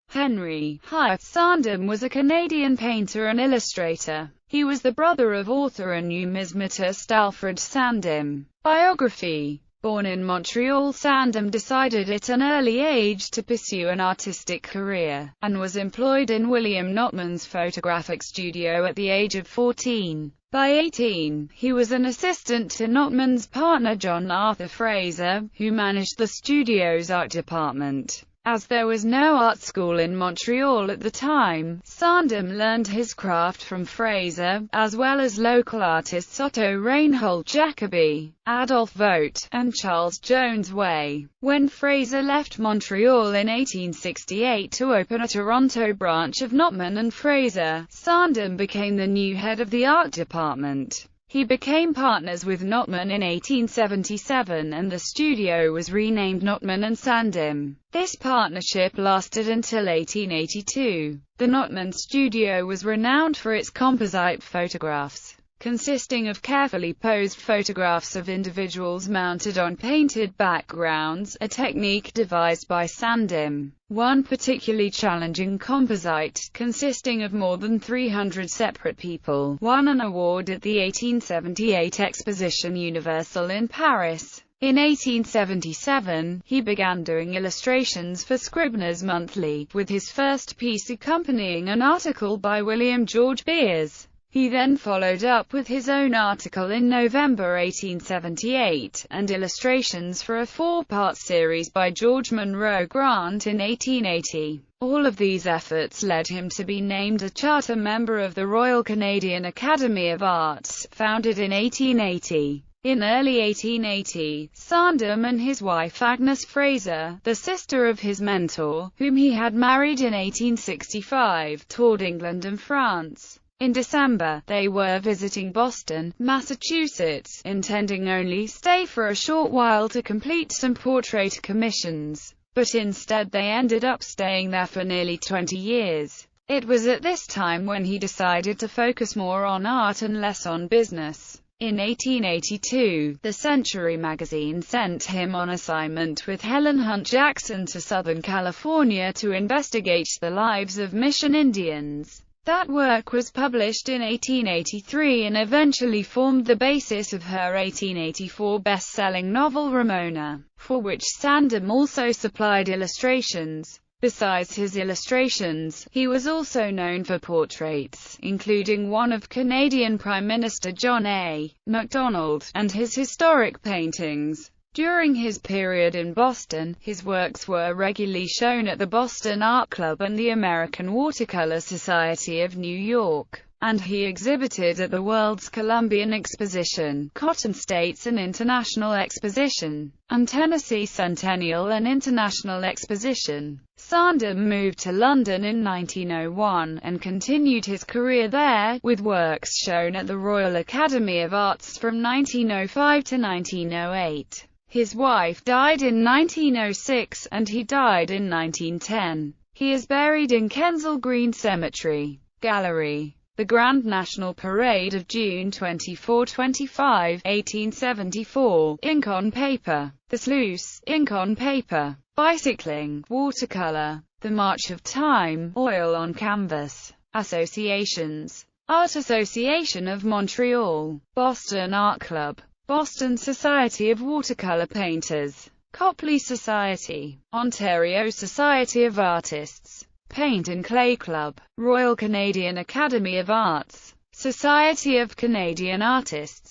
Henry Sandham was a Canadian painter and illustrator. He was the brother of author and numismatist Alfred Sandham. Biography. Born in Montreal, Sandham decided at an early age to pursue an artistic career, and was employed in William Notman's photographic studio at the age of 14. By 18, he was an assistant to Notman's partner John Arthur Fraser, who managed the studio's art department. As there was no art school in Montreal at the time, Sandham learned his craft from Fraser, as well as local artists Otto Reinhold Jacobi, Adolphe Vogt, and Charles Jones Way. When Fraser left Montreal in 1868 to open a Toronto branch of Notman and Fraser, Sandham became the new head of the art department. He became partners with Notman in 1877 and the studio was renamed Notman and Sandham. This partnership lasted until 1882. The Notman studio was renowned for its composite photographs, consisting of carefully posed photographs of individuals mounted on painted backgrounds, a technique devised by Sandham. One particularly challenging composite, consisting of more than 300 separate people, won an award at the 1878 Exposition Universelle in Paris. In 1877, he began doing illustrations for Scribner's Monthly, with his first piece accompanying an article by William George Beers. He then followed up with his own article in November 1878, and illustrations for a four-part series by George Monroe Grant in 1880. All of these efforts led him to be named a charter member of the Royal Canadian Academy of Arts, founded in 1880. In early 1880, Sandham and his wife Agnes Fraser, the sister of his mentor, whom he had married in 1865, toured England and France. In December, they were visiting Boston, Massachusetts, intending only stay for a short while to complete some portrait commissions, but instead they ended up staying there for nearly 20 years. It was at this time when he decided to focus more on art and less on business. In 1882, the Century magazine sent him on assignment with Helen Hunt Jackson to Southern California to investigate the lives of Mission Indians. That work was published in 1883 and eventually formed the basis of her 1884 best-selling novel Ramona, for which Sandham also supplied illustrations. Besides his illustrations, he was also known for portraits, including one of Canadian Prime Minister John A. Macdonald, and his historic paintings. During his period in Boston, his works were regularly shown at the Boston Art Club and the American Watercolor Society of New York, and he exhibited at the World's Columbian Exposition, Cotton States and International Exposition, and Tennessee Centennial and International Exposition. Sandham moved to London in 1901, and continued his career there, with works shown at the Royal Academy of Arts from 1905 to 1908. His wife died in 1906, and he died in 1910. He is buried in Kensal Green Cemetery. Gallery. The Grand National Parade of June 24–25, 1874, ink on paper. The Sluice, ink on paper. Bicycling, watercolor. The March of Time, oil on canvas. Associations. Art Association of Montreal, Boston Art Club, Boston Society of Watercolor Painters, Copley Society, Ontario Society of Artists, Paint and Clay Club, Royal Canadian Academy of Arts, Society of Canadian Artists.